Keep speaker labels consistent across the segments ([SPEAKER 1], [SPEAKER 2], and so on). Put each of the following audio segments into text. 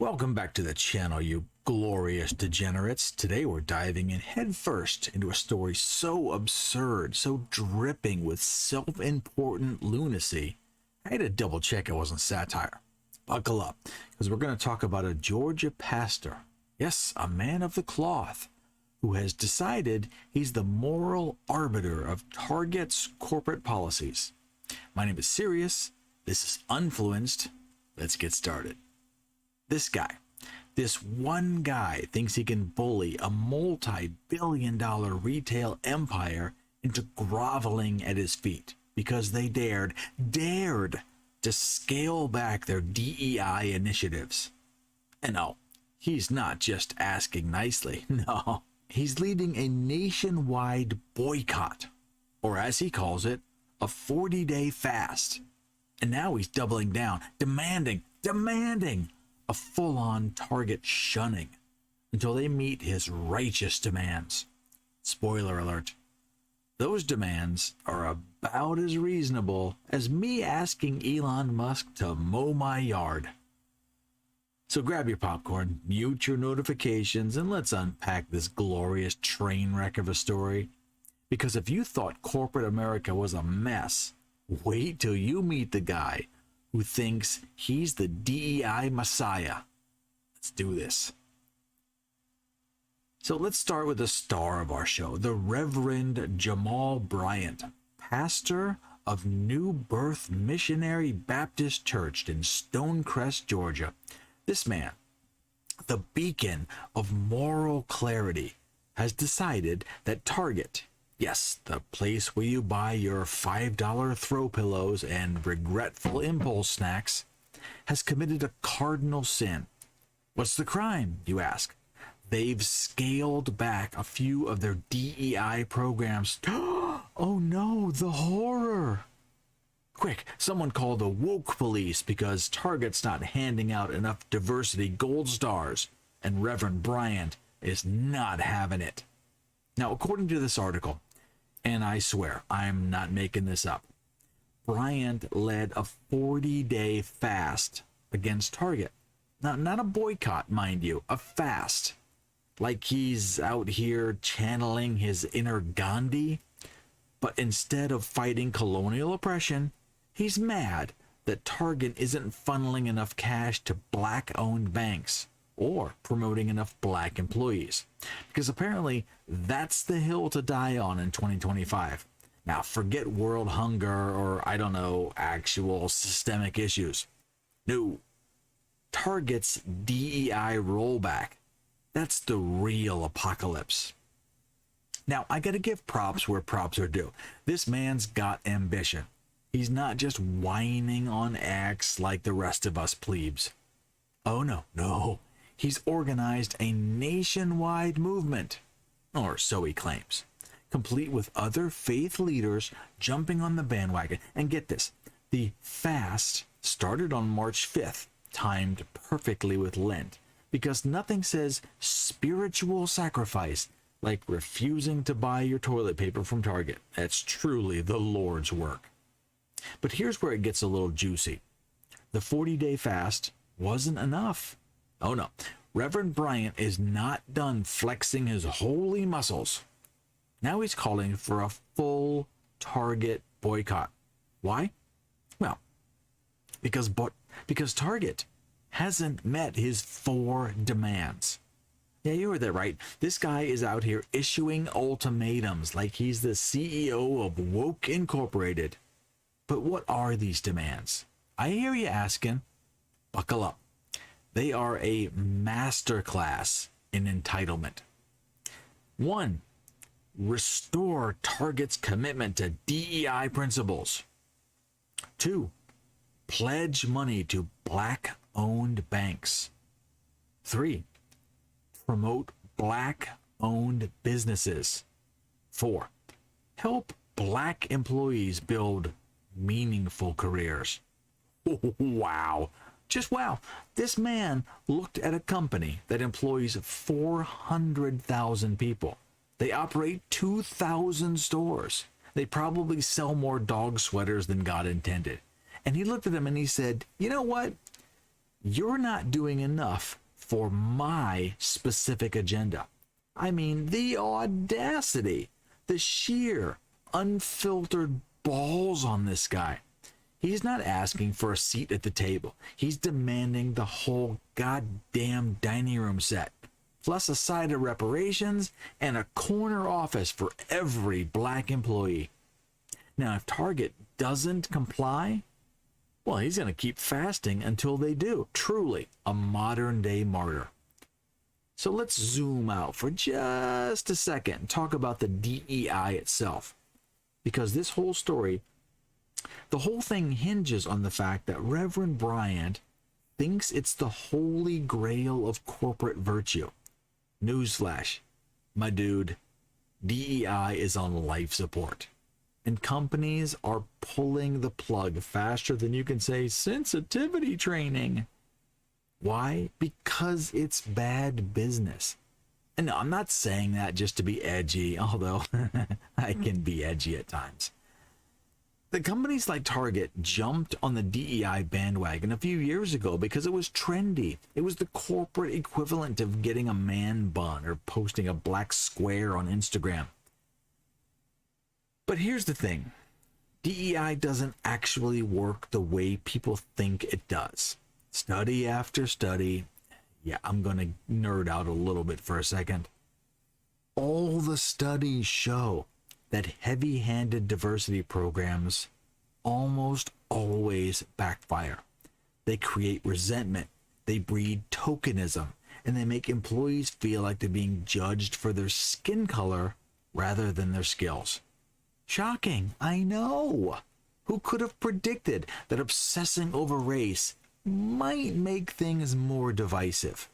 [SPEAKER 1] Welcome back to the channel, you glorious degenerates. Today we're diving in headfirst into a story so absurd, so dripping with self-important lunacy, I had to double check it wasn't satire. Buckle up, because we're going to talk about a Georgia pastor, yes, a man of the cloth, who has decided he's the moral arbiter of Target's corporate policies. My name is Sirius, this is Unfluenced, let's get started. This one guy thinks he can bully a multi-billion-dollar retail empire into groveling at his feet because they dared to scale back their DEI initiatives. And no, he's not just asking nicely. No, he's leading a nationwide boycott, or as he calls it, a 40-day fast. And now he's doubling down, demanding a full-on Target shunning until they meet his righteous demands. Spoiler alert, those demands are about as reasonable as me asking Elon Musk to mow my yard. So grab your popcorn, mute your notifications, and let's unpack this glorious train wreck of a story. Because if you thought corporate America was a mess, wait till you meet the guy who thinks he's the DEI messiah. Let's do this. So let's start with the star of our show, the Reverend Jamal Bryant, pastor of New Birth Missionary Baptist Church in Stonecrest, Georgia. This man, the beacon of moral clarity, has decided that Target, yes, the place where you buy your $5 throw pillows and regretful impulse snacks, has committed a cardinal sin. What's the crime, you ask? They've scaled back a few of their DEI programs. Oh no, the horror! Quick, someone call the woke police because Target's not handing out enough diversity gold stars, and Reverend Bryant is not having it. Now, according to this article, and I swear, I'm not making this up, Bryant led a 40-day fast against Target. Now, not a boycott, mind you, a fast. Like he's out here channeling his inner Gandhi. But instead of fighting colonial oppression, he's mad that Target isn't funneling enough cash to black-owned banks or promoting enough black employees. Because apparently that's the hill to die on in 2025. Now, forget world hunger or, I don't know, actual systemic issues. No. Target's DEI rollback. That's the real apocalypse. Now, I gotta give props where props are due. This man's got ambition. He's not just whining on X like the rest of us plebes. Oh no. He's organized a nationwide movement, or so he claims, complete with other faith leaders jumping on the bandwagon. And get this, the fast started on March 5th, timed perfectly with Lent, because nothing says spiritual sacrifice like refusing to buy your toilet paper from Target. That's truly the Lord's work. But here's where it gets a little juicy. The 40-day fast wasn't enough. Oh no, Reverend Bryant is not done flexing his holy muscles. Now he's calling for a full Target boycott. Why? Well, because Target hasn't met his 4 demands. Yeah, you heard that right. This guy is out here issuing ultimatums like he's the CEO of Woke Incorporated. But what are these demands? I hear you asking. Buckle up. They are a masterclass in entitlement. 1. Restore Target's commitment to DEI principles. 2. Pledge money to black-owned banks. 3. Promote black-owned businesses. 4. Help black employees build meaningful careers. Wow. Just wow. This man looked at a company that employs 400,000 people. They operate 2,000 stores. They probably sell more dog sweaters than God intended. And he looked at them and he said, you know what? You're not doing enough for my specific agenda. I mean, the audacity, the sheer, unfiltered balls on this guy. He's not asking for a seat at the table. He's demanding the whole goddamn dining room set, plus a side of reparations and a corner office for every black employee. Now, if Target doesn't comply, well, he's going to keep fasting until they do. Truly a modern day martyr. So let's zoom out for just a second and talk about the DEI itself. Because this whole story, the whole thing hinges on the fact that Reverend Bryant thinks it's the holy grail of corporate virtue. Newsflash, my dude, DEI is on life support. And companies are pulling the plug faster than you can say sensitivity training. Why? Because it's bad business. And no, I'm not saying that just to be edgy, although I can be edgy at times. The companies like Target jumped on the DEI bandwagon a few years ago because it was trendy. It was the corporate equivalent of getting a man bun or posting a black square on Instagram. But here's the thing. DEI doesn't actually work the way people think it does. Study after study. Yeah, I'm going to nerd out a little bit for a second. All the studies show that heavy-handed diversity programs almost always backfire. They create resentment, they breed tokenism, and they make employees feel like they're being judged for their skin color rather than their skills. Shocking, I know. Who could have predicted that obsessing over race might make things more divisive?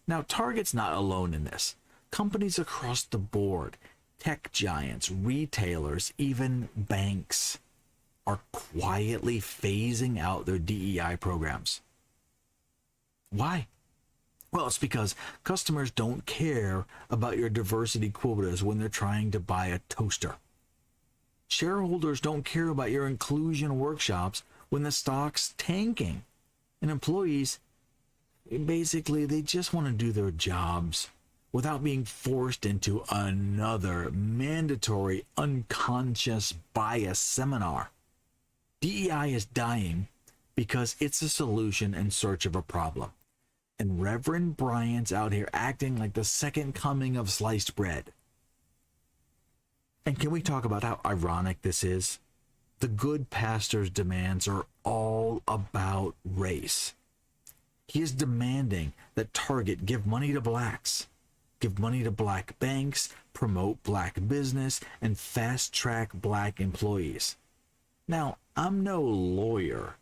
[SPEAKER 1] Now, Target's not alone in this. Companies across the board, tech giants, retailers, even banks, are quietly phasing out their DEI programs. Why? Well, it's because customers don't care about your diversity quotas when they're trying to buy a toaster. Shareholders don't care about your inclusion workshops when the stock's tanking. And employees, basically, they just want to do their jobs without being forced into another mandatory unconscious bias seminar. DEI is dying because it's a solution in search of a problem. And Reverend Bryant's out here acting like the second coming of sliced bread. And can we talk about how ironic this is? The good pastor's demands are all about race. He is demanding that Target give money to blacks, give money to black banks, promote black business, and fast-track black employees. Now, I'm no lawyer,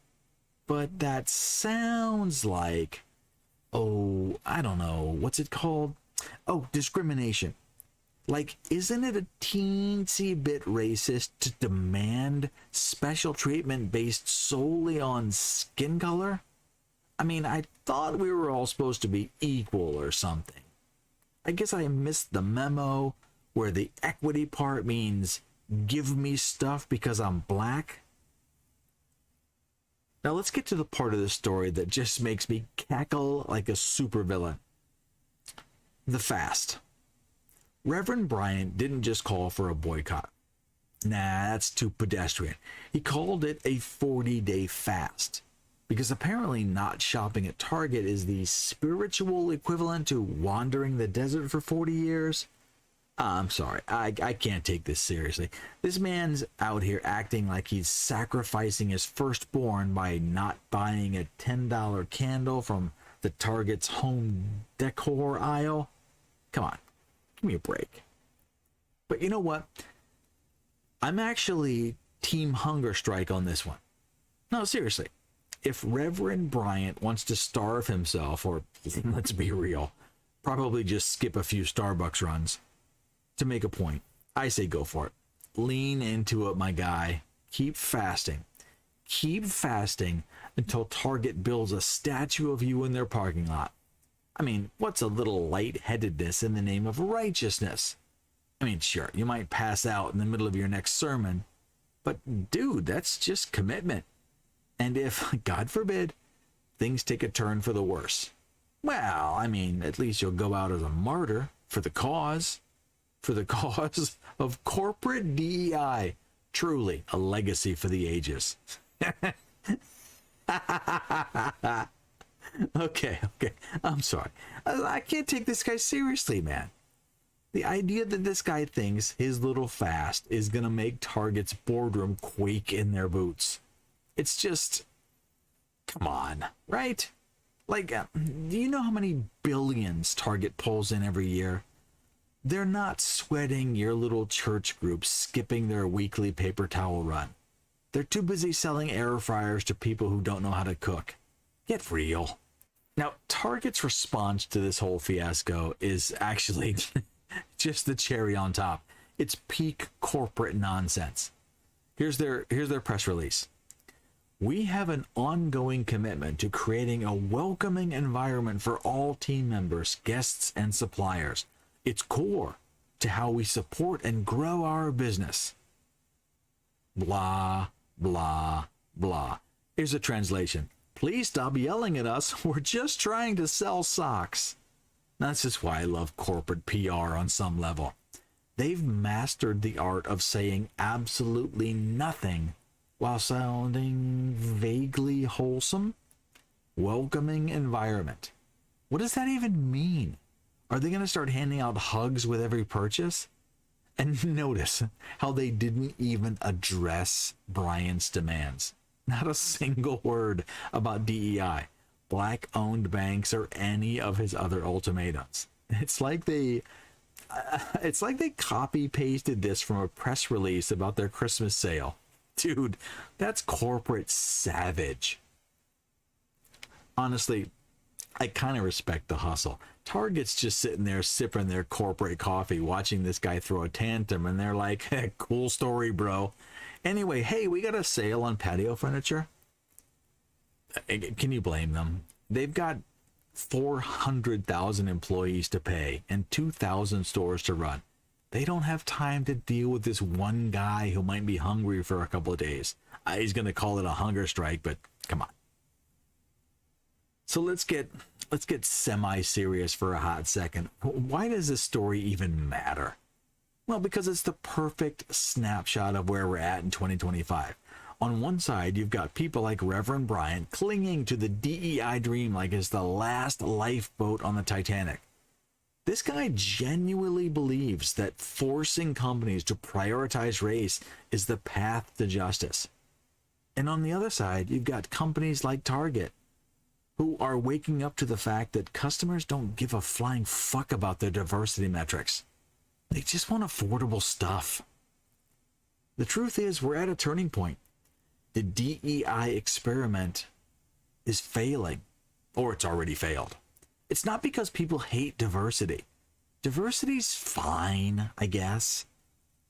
[SPEAKER 1] but that sounds like, I don't know, what's it called? Discrimination. Like, isn't it a teensy bit racist to demand special treatment based solely on skin color? I mean, I thought we were all supposed to be equal or something. I guess I missed the memo where the equity part means give me stuff because I'm black. Now let's get to the part of the story that just makes me cackle like a supervillain. The fast. Reverend Bryant didn't just call for a boycott. Nah, that's too pedestrian. He called it a 40-day fast, because apparently not shopping at Target is the spiritual equivalent to wandering the desert for 40 years. I'm sorry, I can't take this seriously. This man's out here acting like he's sacrificing his firstborn by not buying a $10 candle from the Target's home decor aisle. Come on. Give me a break. But you know what? I'm actually team hunger strike on this one. No, seriously. If Reverend Bryant wants to starve himself, or let's be real, probably just skip a few Starbucks runs to make a point, I say go for it. Lean into it, my guy. Keep fasting. Keep fasting until Target builds a statue of you in their parking lot. I mean, what's a little lightheadedness in the name of righteousness? I mean, sure, you might pass out in the middle of your next sermon, but dude, that's just commitment. And if, God forbid, things take a turn for the worse. Well, I mean, at least you'll go out as a martyr for the cause of corporate DEI. Truly a legacy for the ages. Okay. I'm sorry. I can't take this guy seriously, man. The idea that this guy thinks his little fast is going to make Target's boardroom quake in their boots. It's just, come on, right? Like, do you know how many billions Target pulls in every year? They're not sweating your little church group skipping their weekly paper towel run. They're too busy selling air fryers to people who don't know how to cook. Get real. Now, Target's response to this whole fiasco is actually just the cherry on top. It's peak corporate nonsense. Here's their press release. We have an ongoing commitment to creating a welcoming environment for all team members, guests, and suppliers. It's core to how we support and grow our business. Blah, blah, blah. Here's a translation. Please stop yelling at us. We're just trying to sell socks. That's just why I love corporate PR on some level. They've mastered the art of saying absolutely nothing while sounding vaguely wholesome. Welcoming environment. What does that even mean? Are they going to start handing out hugs with every purchase? And notice how they didn't even address Bryant's demands. Not a single word about DEI, black-owned banks, or any of his other ultimatums. It's like they copy-pasted this from a press release about their Christmas sale. Dude, that's corporate savage. Honestly, I kind of respect the hustle. Target's just sitting there sipping their corporate coffee, watching this guy throw a tantrum, and they're like, hey, cool story, bro. Anyway, hey, we got a sale on patio furniture. Can you blame them? They've got 400,000 employees to pay and 2,000 stores to run. They don't have time to deal with this one guy who might be hungry for a couple of days. He's going to call it a hunger strike, but come on. So let's get semi-serious for a hot second. Why does this story even matter? Well, because it's the perfect snapshot of where we're at in 2025. On one side, you've got people like Reverend Bryant clinging to the DEI dream like it's the last lifeboat on the Titanic. This guy genuinely believes that forcing companies to prioritize race is the path to justice. And on the other side, you've got companies like Target, who are waking up to the fact that customers don't give a flying fuck about their diversity metrics. They just want affordable stuff. The truth is, we're at a turning point. The DEI experiment is failing, or it's already failed. It's not because people hate diversity. Diversity's fine, I guess,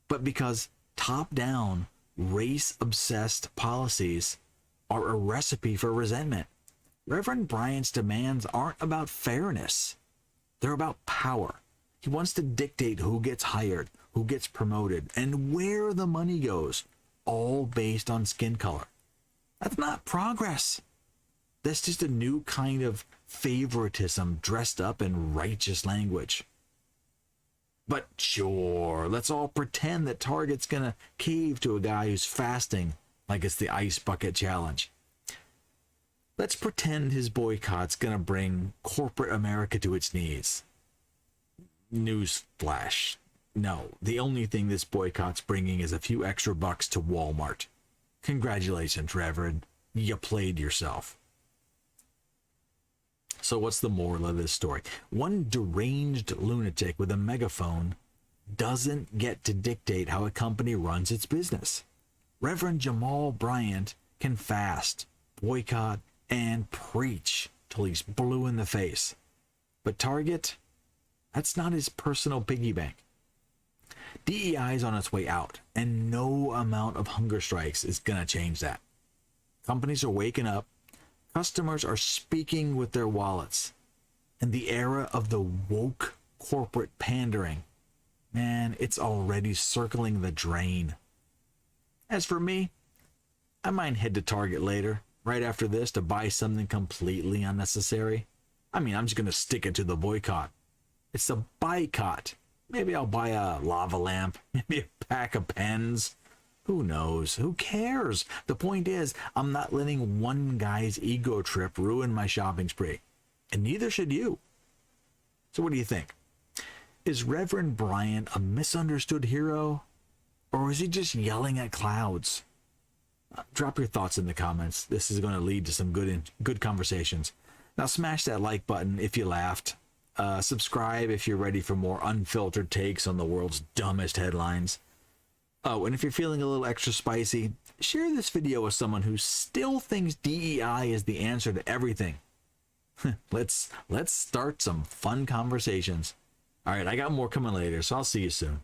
[SPEAKER 1] but because top-down, race-obsessed policies are a recipe for resentment. Reverend Bryant's demands aren't about fairness. They're about power. He wants to dictate who gets hired, who gets promoted, and where the money goes, all based on skin color. That's not progress. That's just a new kind of favoritism dressed up in righteous language. But sure, let's all pretend that Target's gonna cave to a guy who's fasting like it's the ice bucket challenge. Let's pretend his boycott's gonna bring corporate America to its knees. Newsflash. No, the only thing this boycott's bringing is a few extra bucks to Walmart. Congratulations, Reverend. You played yourself. So what's the moral of this story? One deranged lunatic with a megaphone doesn't get to dictate how a company runs its business. Reverend Jamal Bryant can fast, boycott, and preach till he's blue in the face. But Target, that's not his personal piggy bank. DEI is on its way out, and no amount of hunger strikes is going to change that. Companies are waking up, customers are speaking with their wallets, and the era of the woke corporate pandering, man, it's already circling the drain. As for me, I might head to Target later, right after this to buy something completely unnecessary? I mean, I'm just going to stick it to the boycott. It's a boycott. Maybe I'll buy a lava lamp, maybe a pack of pens. Who knows? Who cares? The point is, I'm not letting one guy's ego trip ruin my shopping spree. And neither should you. So what do you think? Is Reverend Bryant a misunderstood hero? Or is he just yelling at clouds? Drop your thoughts in the comments. This is going to lead to some good conversations. Now smash that like button if you laughed. Subscribe if you're ready for more unfiltered takes on the world's dumbest headlines. Oh, and if you're feeling a little extra spicy, share this video with someone who still thinks DEI is the answer to everything. Let's start some fun conversations. All right, I got more coming later, so I'll see you soon.